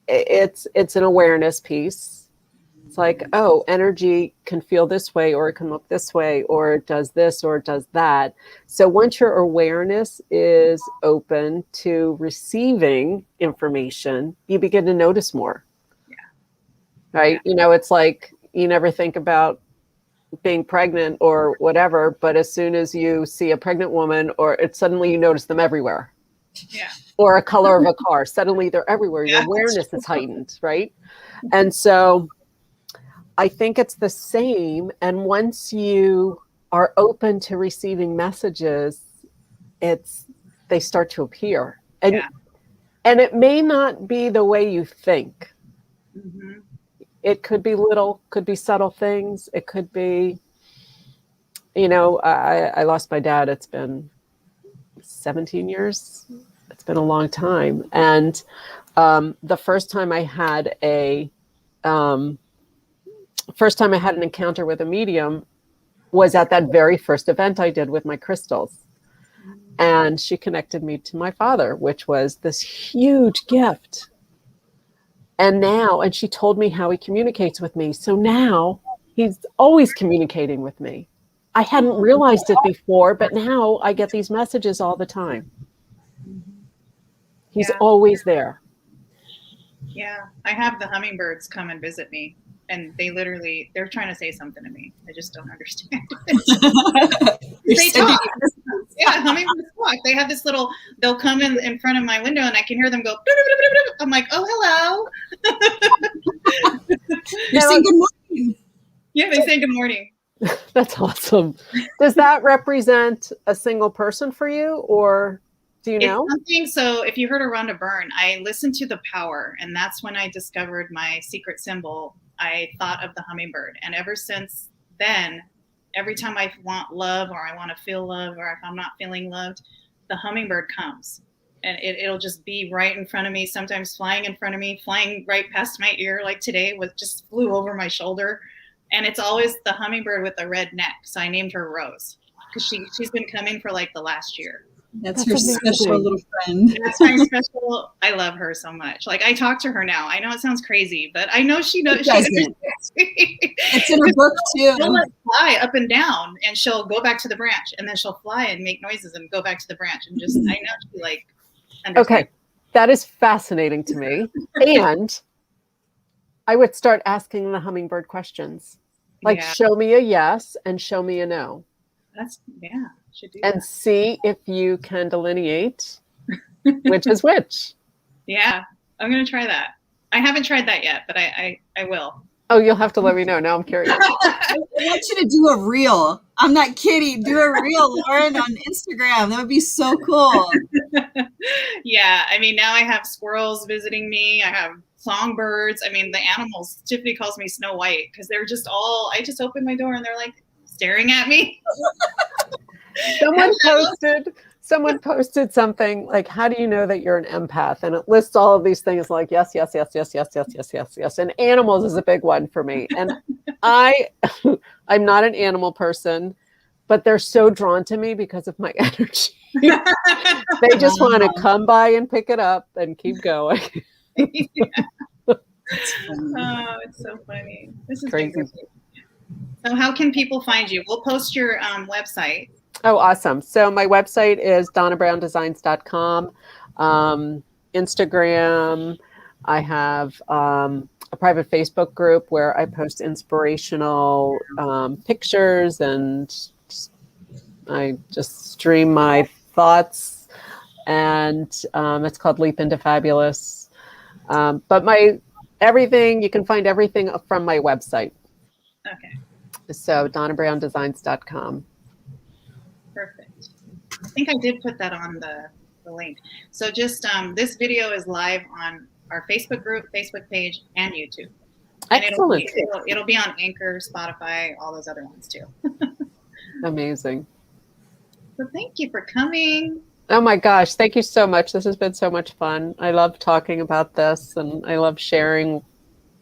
it's an awareness piece. It's like, oh, energy can feel this way, or it can look this way, or it does this, or it does that. So once your awareness is open to receiving information, you begin to notice more.
Yeah.
Right? It's like you never think about being pregnant or whatever, but as soon as you see a pregnant woman, or suddenly you notice them everywhere.
Yeah.
Or a color of a car. Suddenly they're everywhere. Your
Yeah,
awareness is heightened, right? And so I think it's the same. And once you are open to receiving messages, they start to appear. And it may not be the way you think.
Mm-hmm.
It could be little, could be subtle things. It could be, I lost my dad. It's been 17 years. It's been a long time. And the first time I had an encounter with a medium was at that very first event I did with my crystals. And she connected me to my father, which was this huge gift. And she told me how he communicates with me. So now he's always communicating with me. I hadn't realized it before, but now I get these messages all the time. He's always there.
Yeah. I have the hummingbirds come and visit me, and they're trying to say something to me. I just don't understand. They talk. Yeah, hummingbirds talk. They have this they'll come in front of my window and I can hear them go. I'm like, oh, hello.
You're saying good morning.
Yeah, they say good morning.
That's awesome. Does that represent a single person for you, or do you know?
It's something. So if you heard of Rhonda Byrne, I listened to The Power, and that's when I discovered my secret symbol. I thought of the hummingbird, and ever since then, every time I want love or I want to feel love, or if I'm not feeling loved, the hummingbird comes, and it'll just be right in front of me, sometimes flying in front of me, flying right past my ear, like today just flew over my shoulder. And it's always the hummingbird with the red neck. So I named her Rose because she's been coming for like the last year.
That's her special little friend.
That's my special. I love her so much. Like, I talk to her now. I know it sounds crazy, but I know she knows. She understands me.
It's in her book too.
She'll fly up and down, and she'll go back to the branch, and then she'll fly and make noises and go back to the branch, and just I know she like.
Okay, that is fascinating to me, and I would start asking the hummingbird questions, like show me a yes and show me a no. Should do and see if you can delineate which is which.
Yeah, I'm gonna try that. I haven't tried that yet, but I will.
Oh, you'll have to let me know. Now I'm curious.
I want you to do a reel. I'm not kidding. Do a reel, Lauren, on Instagram. That would be so cool.
Yeah, I mean, now I have squirrels visiting me. I have songbirds. I mean, the animals. Tiffany calls me Snow White because they're just all. I just open my door and they're like staring at me.
Someone posted something like, how do you know that you're an empath? And it lists all of these things like yes, yes, yes, yes, yes, yes, yes, yes, yes. And animals is a big one for me. And I'm not an animal person, but they're so drawn to me because of my energy. They just want to come by and pick it up and keep going.
Oh, it's so funny. This is crazy. So how can people find you? We'll post your website.
Oh, awesome. So my website is donnabrowndesigns.com. Instagram, I have a private Facebook group where I post inspirational pictures, and I just stream my thoughts, and it's called Leap Into Fabulous. But everything, you can find everything from my website.
Okay.
So donnabrowndesigns.com.
Perfect. I think I did put that on the link. So just this video is live on our Facebook group, Facebook page, and YouTube.
Excellent.
And it'll be on Anchor, Spotify, all those other ones too.
Amazing.
So thank you for coming.
Oh my gosh, thank you so much. This has been so much fun. I love talking about this, and I love sharing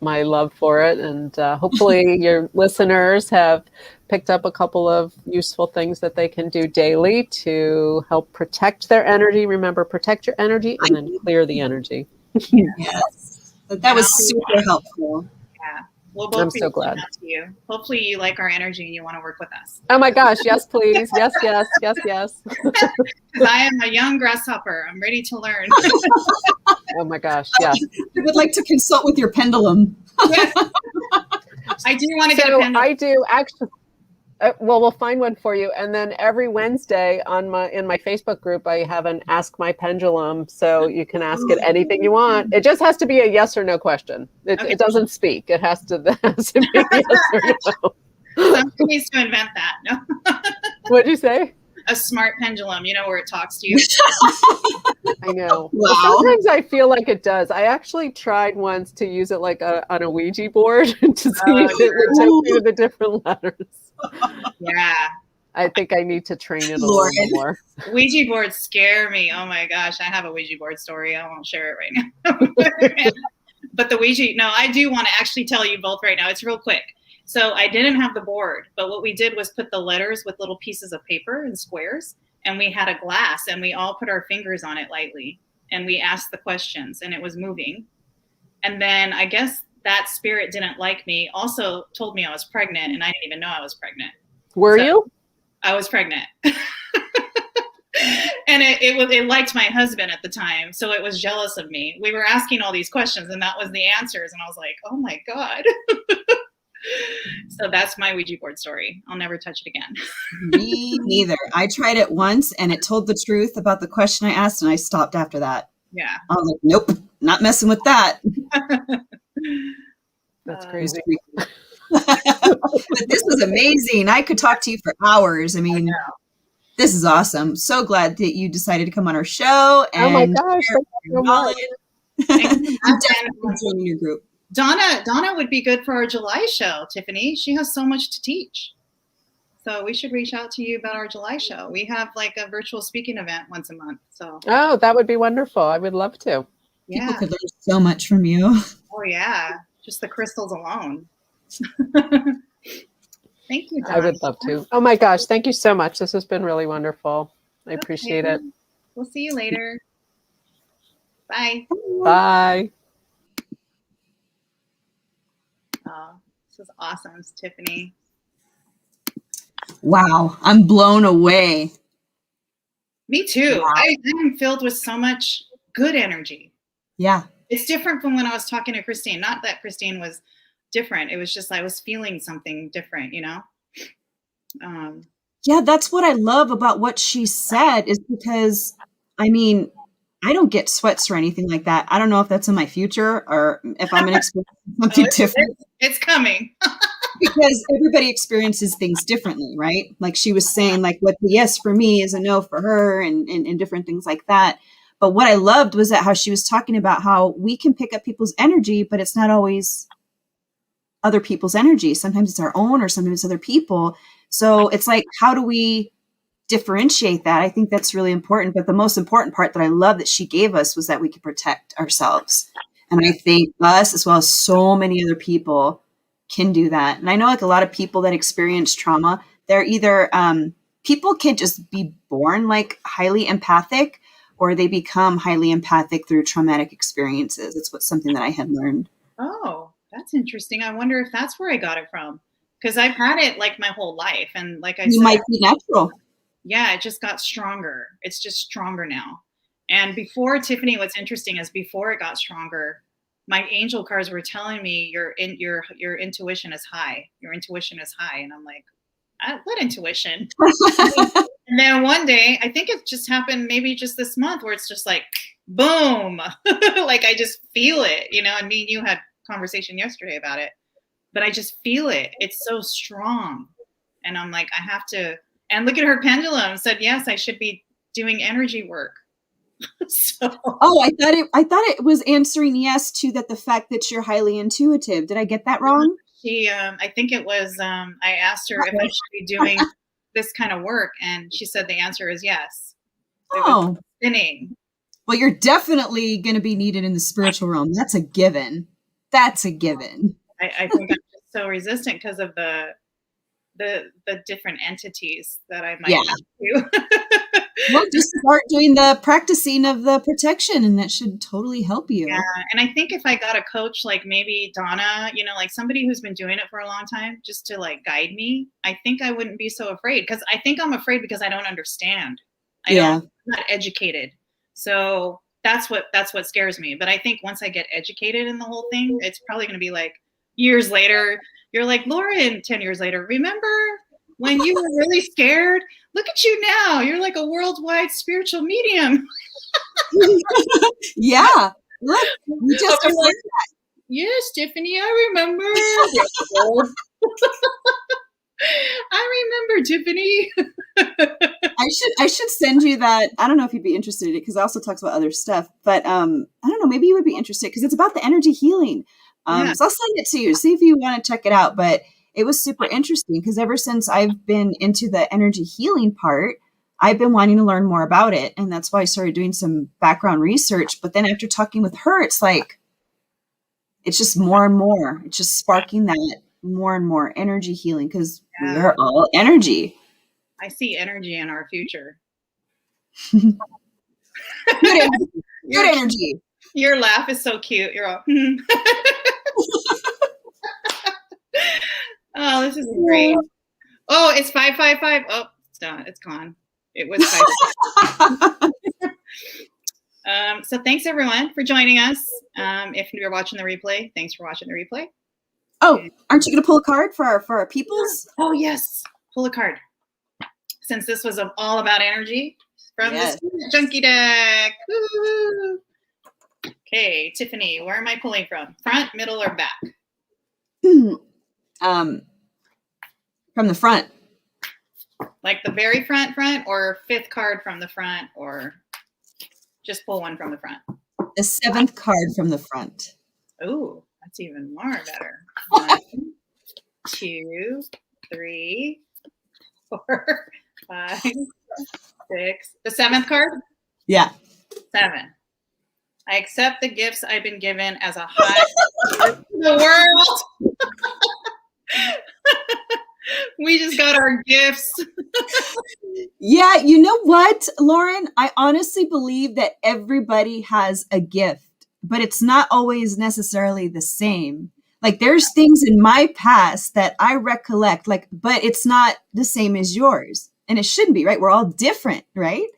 my love for it. And hopefully your listeners have picked up a couple of useful things that they can do daily to help protect their energy. Remember, protect your energy and then clear the energy.
Yes. That was super helpful.
Yeah. We'll both
I'm so glad.
To you. Hopefully you like our energy and you want to work with us.
Oh my gosh. Yes, please. Yes, yes, yes, yes.
I am a young grasshopper. I'm ready to learn.
Oh my gosh. Yes.
I would like to consult with your pendulum.
Yes. I do want to get a pendulum.
I do actually. Well, we'll find one for you. And then every Wednesday in my Facebook group, I have an Ask My Pendulum. So you can ask it anything you want. It just has to be a yes or no question. It doesn't speak. It has to be yes or no.
Somebody needs to invent that. No.
What'd you say?
A smart pendulum, where it talks to you.
I know.
Wow.
Well, sometimes I feel like it does. I actually tried once to use it like on a Ouija board to see if it would take me to the different letters.
Yeah.
I think I need to train it a little more.
Ouija boards scare me. Oh my gosh. I have a Ouija board story. I won't share it right now. But the Ouija, no, I do want to actually tell you both right now. It's real quick. So I didn't have the board, but what we did was put the letters with little pieces of paper and squares, and we had a glass, and we all put our fingers on it lightly, and we asked the questions, and it was moving. And then I guess that spirit didn't like me, also told me I was pregnant, and I didn't even know I was pregnant.
Were you?
I was pregnant. And it liked my husband at the time, so it was jealous of me. We were asking all these questions, and that was the answers, and I was like, oh my God. So that's my Ouija board story. I'll never touch it again.
Me neither. I tried it once and it told the truth about the question I asked, and I stopped after that.
Yeah.
I was like, nope, not messing with that.
That's crazy.
But this was amazing. I could talk to you for hours. I mean, this is awesome. So glad that you decided to come on our show. And
oh my gosh. Thank you so much.
I'm definitely joining your group.
Donna would be good for our July show, Tiffany. She has so much to teach. So we should reach out to you about our July show. We have like a virtual speaking event once a month. So
that would be wonderful. I would love to.
Yeah.
People could learn so much from you.
Oh yeah. Just the crystals alone. Thank you, Donna.
I would love to. Oh my gosh. Thank you so much. This has been really wonderful. I appreciate it.
We'll see you later. Bye.
Bye.
Oh, this is awesome, Tiffany.
Wow, I'm blown away.
Me too.
Wow.
I'm filled with so much good energy.
Yeah.
It's different from when I was talking to Christine. Not that Christine was different. It was just I was feeling something different,
Yeah, that's what I love about what she said is because, I mean, I don't get sweats or anything like that. I don't know if that's in my future or if I'm going to experience something different.
It's coming.
Because everybody experiences things differently, right? Like she was saying, like what the yes for me is a no for her and different things like that. But what I loved was that how she was talking about how we can pick up people's energy, but it's not always other people's energy. Sometimes it's our own or sometimes it's other people. So it's like, how do we differentiate that? I think that's really important. But the most important part that I love that she gave us was that we could protect ourselves. And I think us, as well as so many other people, can do that. And I know like a lot of people that experience trauma, they're either, people can just be born like highly empathic or they become highly empathic through traumatic experiences. It's something that I had learned.
Oh, that's interesting. I wonder if that's where I got it from. Because I've had it like my whole life. And like I said,
you might be natural.
Yeah, it just got stronger. It's just stronger now. And before, Tiffany, what's interesting is before it got stronger, my angel cards were telling me your intuition is high. Your intuition is high. And I'm like, what intuition? And then one day, I think it just happened maybe just this month where it's just like, boom. Like I just feel it, and me and you had a conversation yesterday about it, but I just feel it. It's so strong. And I'm like, I have to, and look at her pendulum said, yes, I should be doing energy work. So.
Oh, I thought it was answering yes to that. The fact that you're highly intuitive. Did I get that wrong?
I think it was, I asked her if I should be doing this kind of work. And she said the answer is yes. It was spinning.
Well, you're definitely going to be needed in the spiritual realm. That's a given. That's a given.
I think I'm just so resistant because of the different entities that I might have to.
Well, just start doing the practicing of the protection, and that should totally help you.
Yeah, and I think if I got a coach like maybe Donna, like somebody who's been doing it for a long time, just to like guide me, I think I wouldn't be so afraid. Because I think I'm afraid because I don't understand. I'm not educated, so that's what scares me. But I think once I get educated in the whole thing, it's probably going to be like years later. You're like, Lauren, 10 years later, remember when you were really scared. Look at you now. You're like a worldwide spiritual medium.
Yeah. Look, you just
I'll be like, yes, Tiffany, I remember. I remember, Tiffany.
I should send you that. I don't know if you'd be interested in it because it also talks about other stuff. But I don't know. Maybe you would be interested because it's about the energy healing.
Yeah.
So I'll send it to you. See if you want to check it out. But it was super interesting because ever since I've been into the energy healing part, I've been wanting to learn more about it. And that's why I started doing some background research. But then after talking with her, it's like, it's just more and more. It's just sparking that more and more energy healing because we are all energy.
I see energy in our future.
Good energy. Good energy.
Your laugh is so cute. You're all, oh, this is great. Oh, it's 555. Oh, it's done. It's gone. It was 5. So thanks everyone for joining us. If you're watching the replay, thanks for watching the replay.
Oh, aren't you going to pull a card for our peoples?
Oh yes, pull a card. Since this was all about energy from the Spirit Junkie deck. Woo-hoo. Okay, Tiffany, where am I pulling from? Front, middle, or back?
From the front.
Like the very front, or 5th card from the front, or just pull one from the front?
The 7th card from the front.
Oh, that's even more better. 1, 2, 3, 4, 5, 6. The 7th card?
Yeah.
7. I accept the gifts I've been given as a high to the world. We just got our gifts.
Yeah, you know what, Lauren? I honestly believe that everybody has a gift, but it's not always necessarily the same. Like there's things in my past that I recollect, but it's not the same as yours. And it shouldn't be, right? We're all different, right?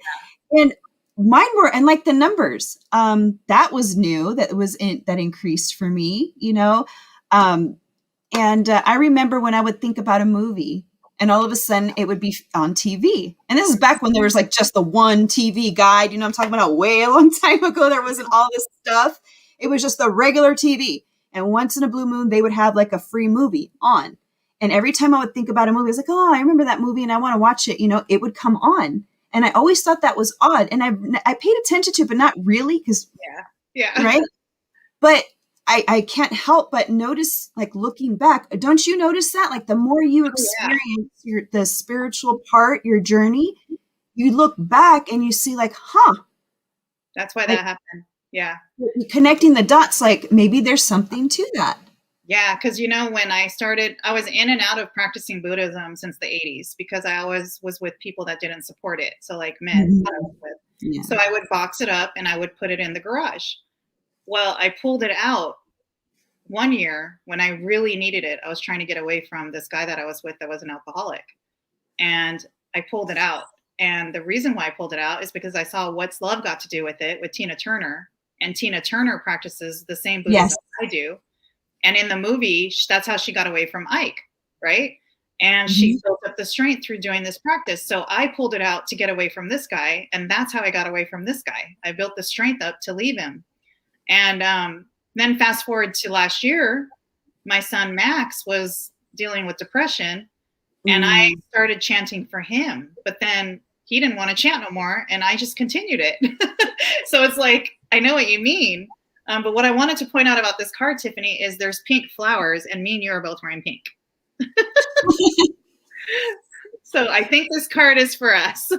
And mine were, and like the numbers, that was new, that increased for me, you know? And I remember when I would think about a movie and all of a sudden it would be on TV. And this is back when there was like just the one TV guide, you know, I'm talking about way a long time ago. There wasn't all this stuff. It was just the regular TV. And once in a blue moon, they would have like a free movie on. And every time I would think about a movie, I was like, oh, I remember that movie and I want to watch it. You know, it would come on. And I always thought that was odd. And I paid attention to it, but not really because,
yeah.
Right. But I can't help but notice, like looking back, don't you notice that? Like the more you experience the spiritual part, your journey, you look back and you see like,
that's why that happened. Yeah.
Connecting the dots, like maybe there's something to that.
Yeah. Cause you know, when I started, I was in and out of practicing Buddhism since the 80s because I always was with people that didn't support it. So like men that I was with. Yeah. So I would box it up and I would put it in the garage. Well, I pulled it out one year when I really needed it. I was trying to get away from this guy that I was with that was an alcoholic. And I pulled it out. And the reason why I pulled it out is because I saw What's Love Got to Do with It with Tina Turner. And Tina Turner practices the same Buddhism I do. And in the movie, that's how she got away from Ike, right? And she built up the strength through doing this practice. So I pulled it out to get away from this guy. And that's how I got away from this guy. I built the strength up to leave him. And then fast forward to last year, my son Max was dealing with depression and I started chanting for him, but then he didn't want to chant no more and I just continued it. So it's like, I know what you mean. But what I wanted to point out about this card, Tiffany, is there's pink flowers and me and you are both wearing pink. So I think this card is for us.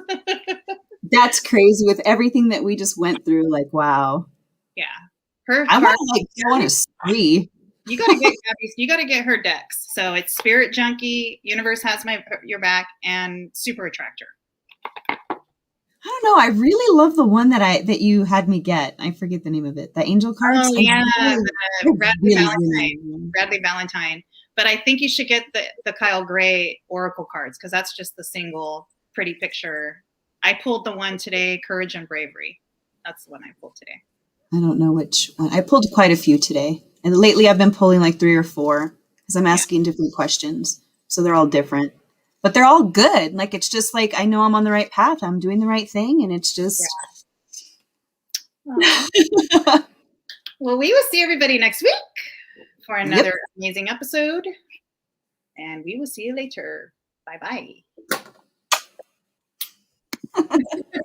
That's crazy with everything that we just went through. Like, wow.
Yeah.
I want to like go on a spree.
You gotta get her decks. So it's Spirit Junkie, Universe Has Your Back, and Super Attractor.
I don't know. I really love the one that you had me get. I forget the name of it. The angel cards.
Oh yeah, Bradley Valentine. But I think you should get the Kyle Gray Oracle cards because that's just the single pretty picture. I pulled the one today, Courage and Bravery. That's the one I pulled today.
I don't know which one. I pulled quite a few today. And lately I've been pulling like 3 or 4 because I'm asking different questions. So they're all different. but they're all good. Like, it's just like, I know I'm on the right path. I'm doing the right thing. And it's just,
Well, we will see everybody next week for another amazing episode. And we will see you later. Bye-bye.